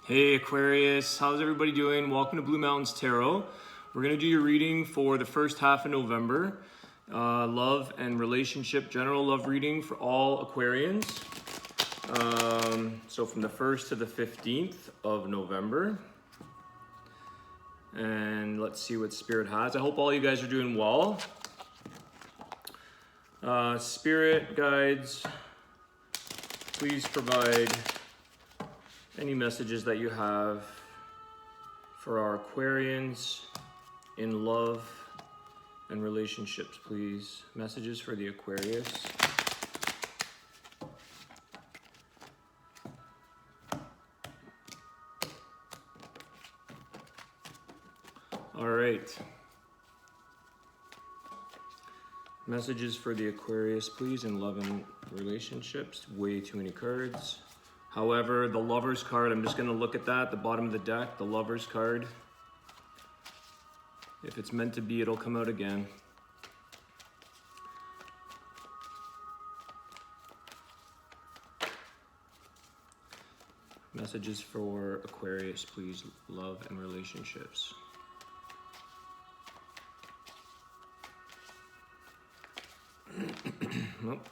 Hey Aquarius, how's everybody doing? Welcome to Blue Mountains Tarot. We're going to do your reading for the first half of November. Love and relationship, general love reading for all Aquarians. So from the 1st to the 15th of November. And let's see what Spirit has. I hope all you guys are doing well. Spirit guides, please provide any messages that you have for our Aquarians in love and relationships, please. Messages for the Aquarius. All right. Messages for the Aquarius, please, in love and relationships. Way too many cards. However, the Lover's card, I'm just going to look at that, the bottom of the deck, the Lover's card. If it's meant to be, it'll come out again. Messages for Aquarius, please, love and relationships. Nope.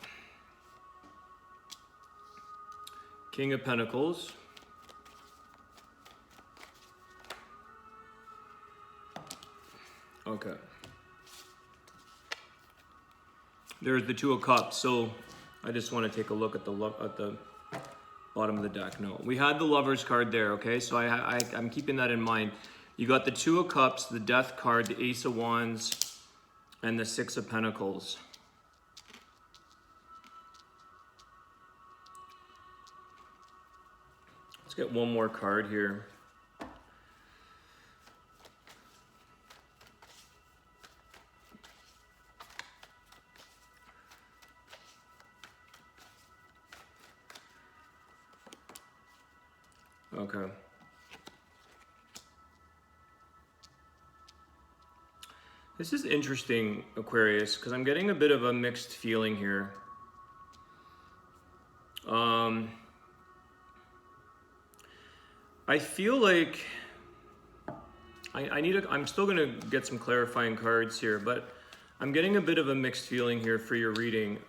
King of Pentacles. Okay. There's the Two of Cups. So I just want to take a look at the bottom of the deck. No, we had the Lover's card there. Okay, so I'm keeping that in mind. You got the Two of Cups, the Death card, the Ace of Wands, and the Six of Pentacles. Let's get one more card here. Okay. This is interesting, Aquarius, because I'm getting a bit of a mixed feeling here. I feel like I'm still gonna get some clarifying cards here, but I'm getting a bit of a mixed feeling here for your reading.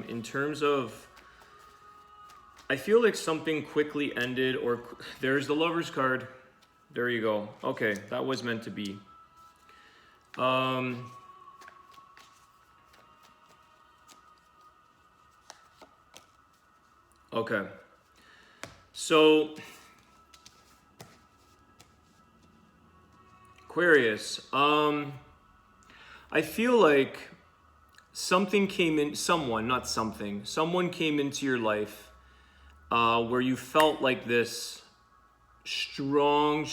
In terms of, I feel like something quickly ended, or there's the Lover's card. There you go. Okay, that was meant to be. Okay. So Aquarius, I feel like something came in, someone came into your life where you felt like this strong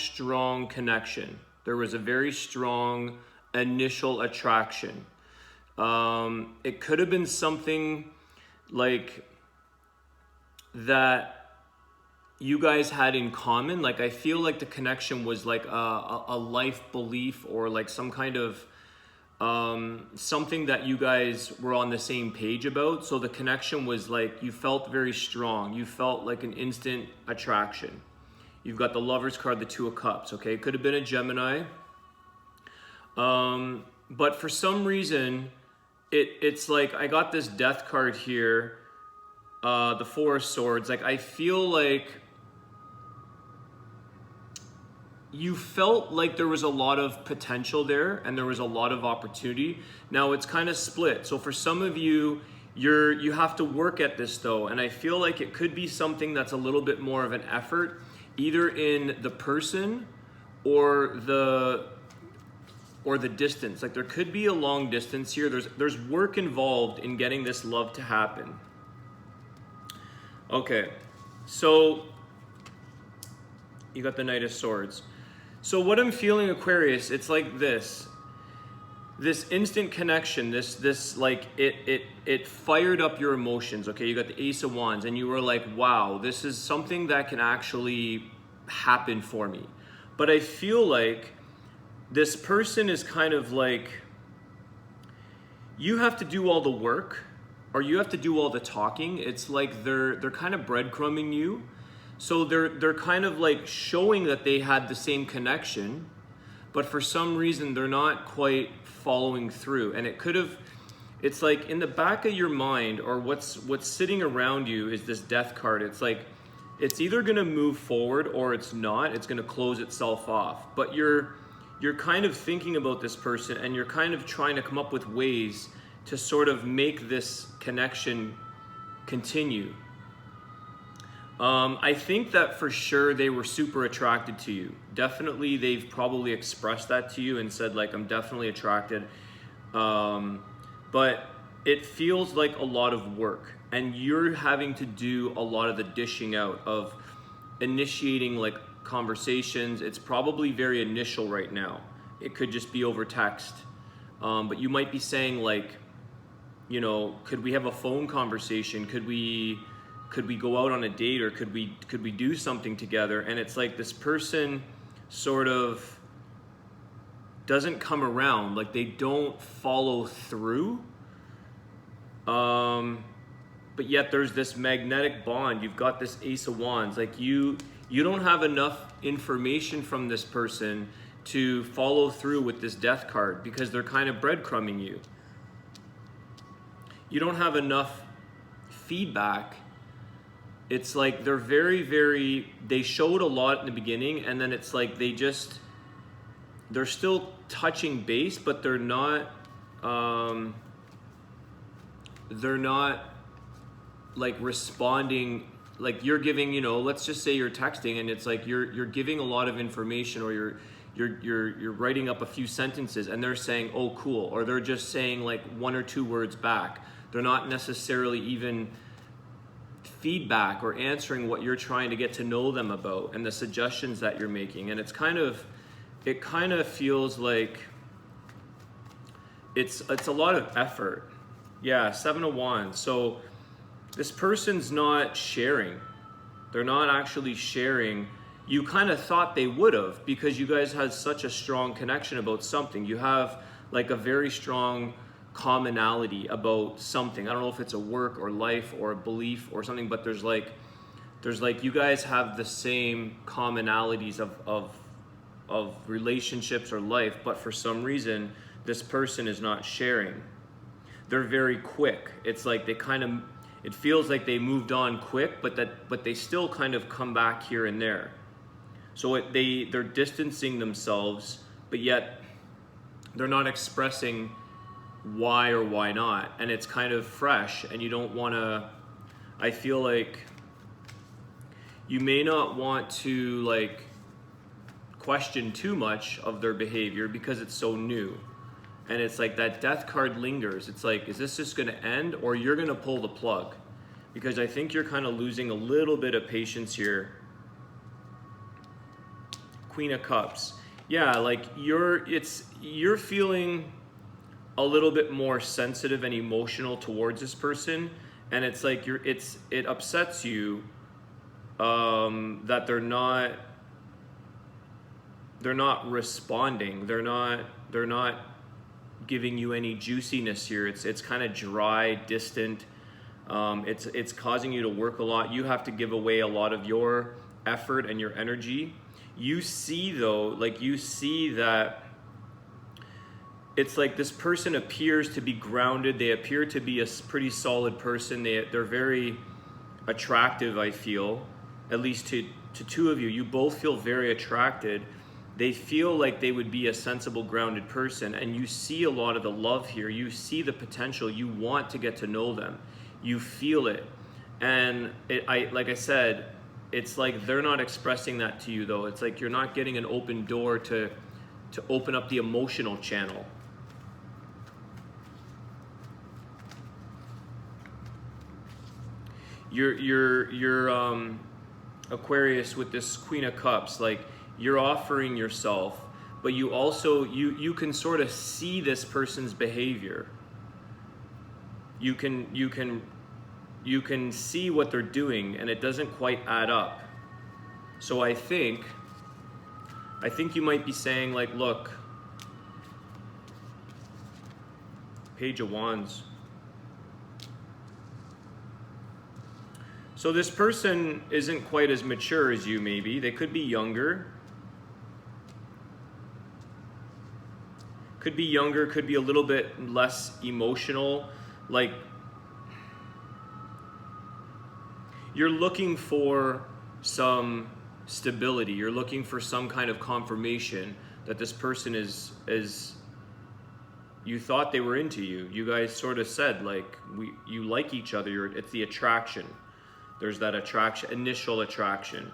connection. There was a very strong initial attraction. It could have been something like that you guys had in common. Like, I feel like the connection was like a life belief, or like some kind of something that you guys were on the same page about. So the connection was like, you felt very strong. You felt like an instant attraction. You've got the Lover's card, the Two of Cups. Okay, it could have been a Gemini. But for some reason, it's like, I got this Death card here, the Four of Swords. Like, I feel like you felt like there was a lot of potential there and there was a lot of opportunity. Now it's kind of split. So for some of you, you have to work at this though. And I feel like it could be something that's a little bit more of an effort, either in the person or the distance. Like, there could be a long distance here. There's work involved in getting this love to happen. Okay, so you got the Knight of Swords. So what I'm feeling, Aquarius, it's like this instant connection, this like, it fired up your emotions. Okay, you got the Ace of Wands and you were like, wow, this is something that can actually happen for me. But I feel like this person is kind of like, you have to do all the work, or you have to do all the talking. It's like they're kind of breadcrumbing you. So they're kind of like showing that they had the same connection, but for some reason they're not quite following through. And it's like in the back of your mind, or what's sitting around you is this death card. It's like it's either going to move forward or it's not. It's going to close itself off. But you're kind of thinking about this person, and you're kind of trying to come up with ways to sort of make this connection continue. I think that for sure they were super attracted to you. Definitely they've probably expressed that to you and said like, I'm definitely attracted. But it feels like a lot of work, and you're having to do a lot of the dishing out of initiating like conversations. It's probably very initial right now. It could just be over text. But you might be saying like, you know, could we have a phone conversation? Could we go out on a date, or could we do something together? And it's like this person sort of doesn't come around, like they don't follow through. But yet there's this magnetic bond. You've got this Ace of Wands. Like you don't have enough information from this person to follow through with this death card, because they're kind of breadcrumbing you. You don't have enough feedback. It's like they're they showed a lot in the beginning, and then it's like they're still touching base, but they're not like responding. Like you're giving, you know, let's just say you're texting, and it's like you're giving a lot of information, or you're writing up a few sentences, and they're saying, oh cool, or they're just saying like one or two words back. They're not necessarily even feedback or answering what you're trying to get to know them about and the suggestions that you're making. And it kind of feels like it's a lot of effort. Yeah, 7 of Wands. So this person's not sharing. They're not actually sharing. You kind of thought they would have, because you guys had such a strong connection about something. You have like a very strong commonality about something. I don't know if it's a work or life or a belief or something, but there's like you guys have the same commonalities of relationships or life, but for some reason this person is not sharing. They're very quick. It's like it feels like they moved on quick, but they still kind of come back here and there. So they're distancing themselves, but yet they're not expressing why or why not, and it's kind of fresh, and you don't want to, I feel like you may not want to like question too much of their behavior because it's so new. And it's like that death card lingers. It's like, is this just going to end, or you're going to pull the plug? Because I think you're kind of losing a little bit of patience here. Queen of Cups. Yeah, like you're feeling a little bit more sensitive and emotional towards this person, and it's like it upsets you that they're not responding. They're not giving you any juiciness here. It's kind of dry, distant. It's causing you to work a lot. You have to give away a lot of your effort and your energy. You see that it's like this person appears to be grounded. They appear to be a pretty solid person. They're very attractive, I feel, at least to two of you. You both feel very attracted. They feel like they would be a sensible, grounded person, and you see a lot of the love here. You see the potential. You want to get to know them. You feel it. And like I said, it's like they're not expressing that to you, though. It's like you're not getting an open door to open up the emotional channel. You're Aquarius with this Queen of Cups, like you're offering yourself, but you also you can sort of see this person's behavior. You can see what they're doing, and it doesn't quite add up. So I think you might be saying like, look, Page of Wands. So this person isn't quite as mature as you, maybe. They could be younger. Could be a little bit less emotional. Like, you're looking for some stability. You're looking for some kind of confirmation that this person is you thought they were into you. You guys sort of said, like, you like each other. It's the attraction. There's that attraction, initial attraction.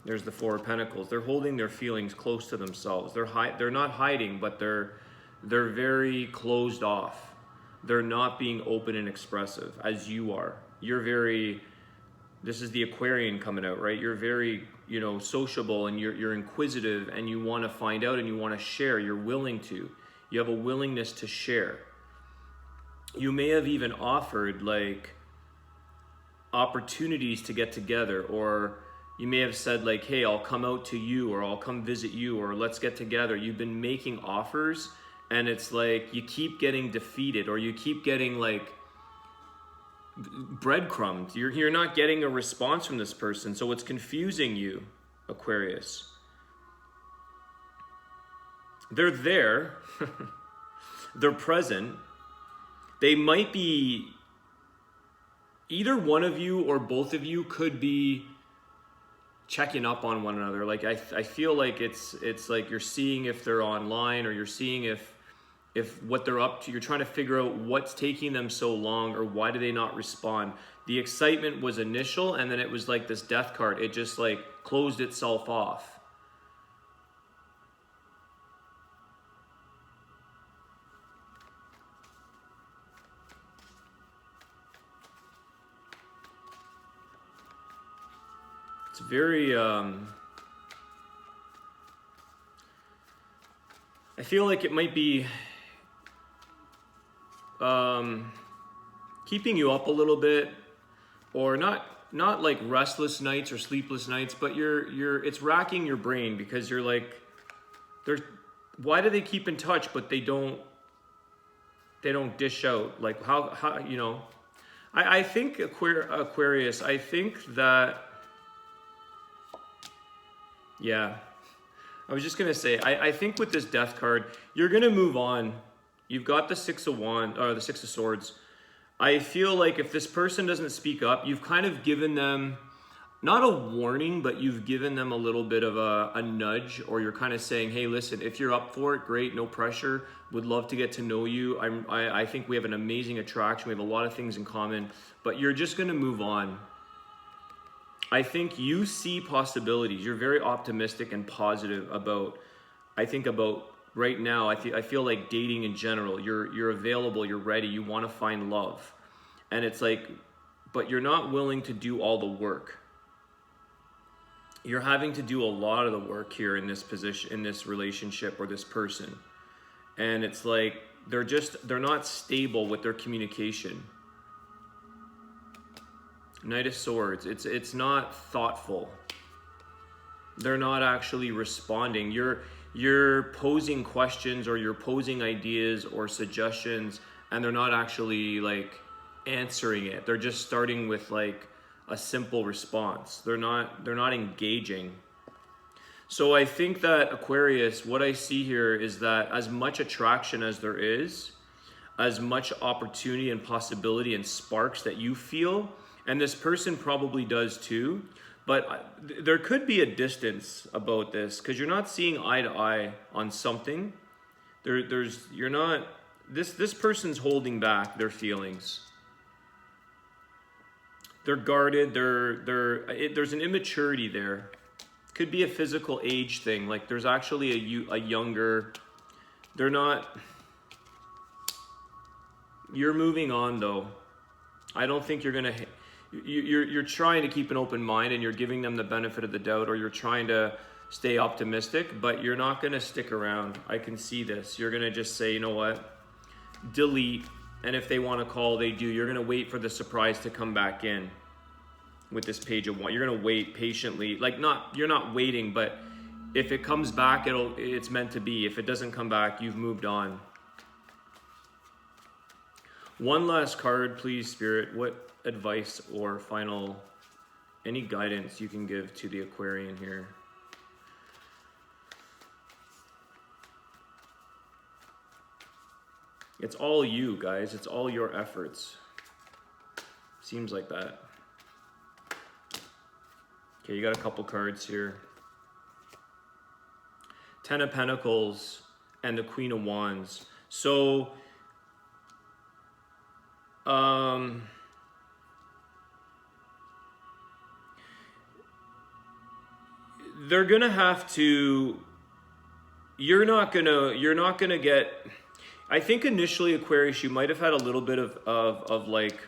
There's the Four of Pentacles. They're holding their feelings close to themselves. They're not hiding, but they're very closed off. They're not being open and expressive as you are. You're very, this is the Aquarian coming out, right? You're very, sociable, and you're inquisitive, and you want to find out, and you want to share. You're willing to. You have a willingness to share. You may have even offered, like, opportunities to get together, or you may have said, like, hey, I'll come out to you, or I'll come visit you, or let's get together. You've been making offers, and it's like you keep getting defeated, or you keep getting, like, breadcrumbs. You're not getting a response from this person, so it's confusing you, Aquarius. They're there. They're present. They might be, either one of you or both of you could be checking up on one another. Like, I feel like it's like you're seeing if they're online, or you're seeing if what they're up to. You're trying to figure out what's taking them so long, or why do they not respond. The excitement was initial, and then it was like this death card. It just, like, closed itself off. It's very, I feel like it might be keeping you up a little bit, or not like restless nights or sleepless nights, but it's racking your brain, because you're like, why do they keep in touch but they don't dish out? Like, how I think Aquarius, I think that, yeah, I was just gonna say, I think with this death card, you're gonna move on. You've got the Six of Swords. I feel like if this person doesn't speak up, you've kind of given them, not a warning, but you've given them a little bit of a nudge, or you're kind of saying, hey, listen, if you're up for it, great, no pressure. Would love to get to know you. I think we have an amazing attraction. We have a lot of things in common, but you're just gonna move on. I think you see possibilities. You're very optimistic and positive about right now. I feel like dating in general. You're available, you're ready, you want to find love. And it's like, but you're not willing to do all the work. You're having to do a lot of the work here in this position, in this relationship, or this person. And it's like they're not stable with their communication. Knight of Swords, it's not thoughtful. They're not actually responding. You're posing questions, or you're posing ideas or suggestions, and they're not actually, like, answering it. They're just starting with, like, a simple response. They're not engaging. So I think that, Aquarius, what I see here is that as much attraction as there is, as much opportunity and possibility and sparks that you feel, and this person probably does too, but there could be a distance about this, because you're not seeing eye to eye on something. This person's holding back their feelings. They're guarded. There's an immaturity there. Could be a physical age thing. Like, there's actually a younger. They're not. You're moving on, though. I don't think you're gonna. You're trying to keep an open mind, and you're giving them the benefit of the doubt, or you're trying to stay optimistic, but you're not going to stick around. I can see this. You're going to just say, you know what, delete, and if they want to call, they do. You're going to wait for the surprise to come back in with this Page of Wands. You're going to wait patiently. Like, you're not waiting, but if it comes back, it's meant to be. If it doesn't come back, you've moved on. One last card, please, Spirit. What advice or final, any guidance you can give to the Aquarian here? It's all you, guys. It's all your efforts. Seems like that. Okay, you got a couple cards here. 10 of Pentacles and the Queen of Wands. So, they're gonna have to, you're not gonna get, I think initially, Aquarius, you might have had a little bit of like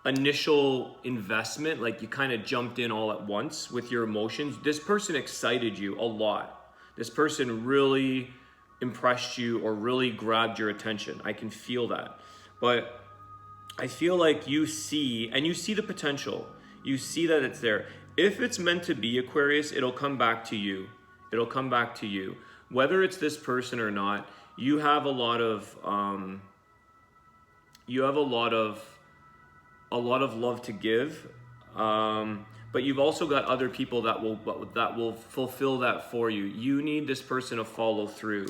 initial investment, like you kind of jumped in all at once with your emotions. This person excited you a lot. This person really impressed you or really grabbed your attention. I can feel that. But I feel like you see the potential. You see that it's there. If it's meant to be, Aquarius, it'll come back to you. It'll come back to you. Whether it's this person or not, you have a lot of love to give, but you've also got other people that will fulfill that for you. You need this person to follow through.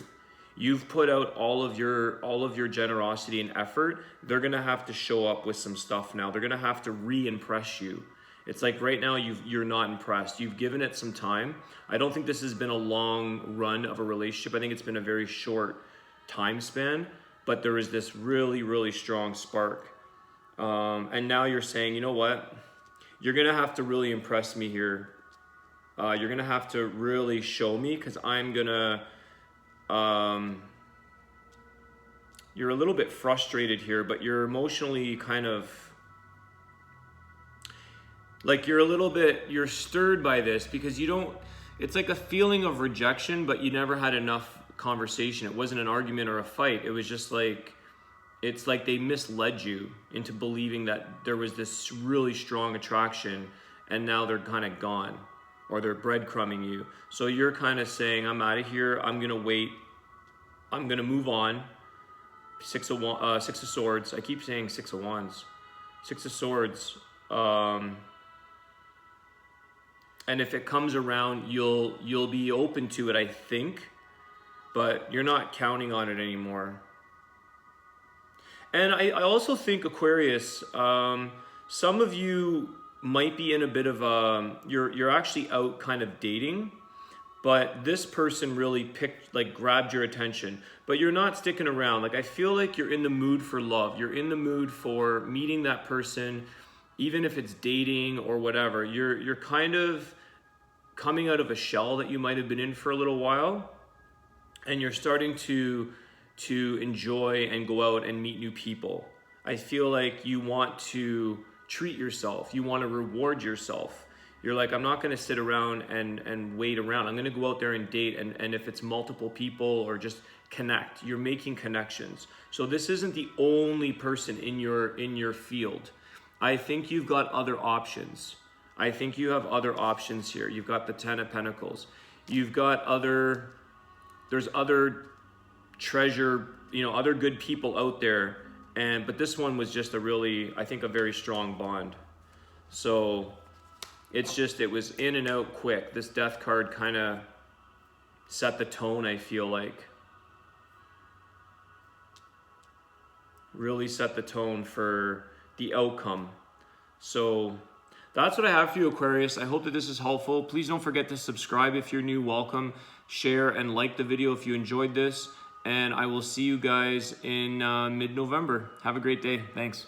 You've put out all of your generosity and effort. They're gonna have to show up with some stuff now. They're gonna have to re-impress you. It's like right now you're not impressed. You've given it some time. I don't think this has been a long run of a relationship. I think it's been a very short time span, but there is this really, really strong spark. And now you're saying, you know what? You're gonna have to really impress me here. You're gonna have to really show me, because I'm gonna, you're a little bit frustrated here, but you're emotionally kind of, like you're stirred by this because you don't, it's like a feeling of rejection, but you never had enough conversation. It wasn't an argument or a fight. It was just like, it's like they misled you into believing that there was this really strong attraction, and now they're kind of gone, or they're breadcrumbing you. So you're kind of saying, I'm out of here. I'm going to wait. I'm going to move on. Six of Swords. I keep saying Six of Wands. Six of Swords. And if it comes around, you'll be open to it, I think, but you're not counting on it anymore. And I also think, Aquarius, some of you might be in a bit of a, you're actually out kind of dating, but this person really grabbed your attention, but you're not sticking around. Like, I feel like you're in the mood for love. You're in the mood for meeting that person, even if it's dating or whatever. You're kind of coming out of a shell that you might have been in for a little while, and you're starting to enjoy and go out and meet new people. I feel like you want to treat yourself. You want to reward yourself. You're like, I'm not going to sit around and wait around. I'm going to go out there and date. And if it's multiple people or just connect, you're making connections. So this isn't the only person in your field. I think you've got other options. I think you have other options here. You've got the 10 of Pentacles. You've got there's other treasure, other good people out there. But this one was just I think a very strong bond. So it was in and out quick. This Death card kind of set the tone, I feel like. Really set the tone for the outcome. So that's what I have for you, Aquarius. I hope that this is helpful. Please don't forget to subscribe if you're new. Welcome. Share and like the video if you enjoyed this. And I will see you guys in mid-November. Have a great day. Thanks.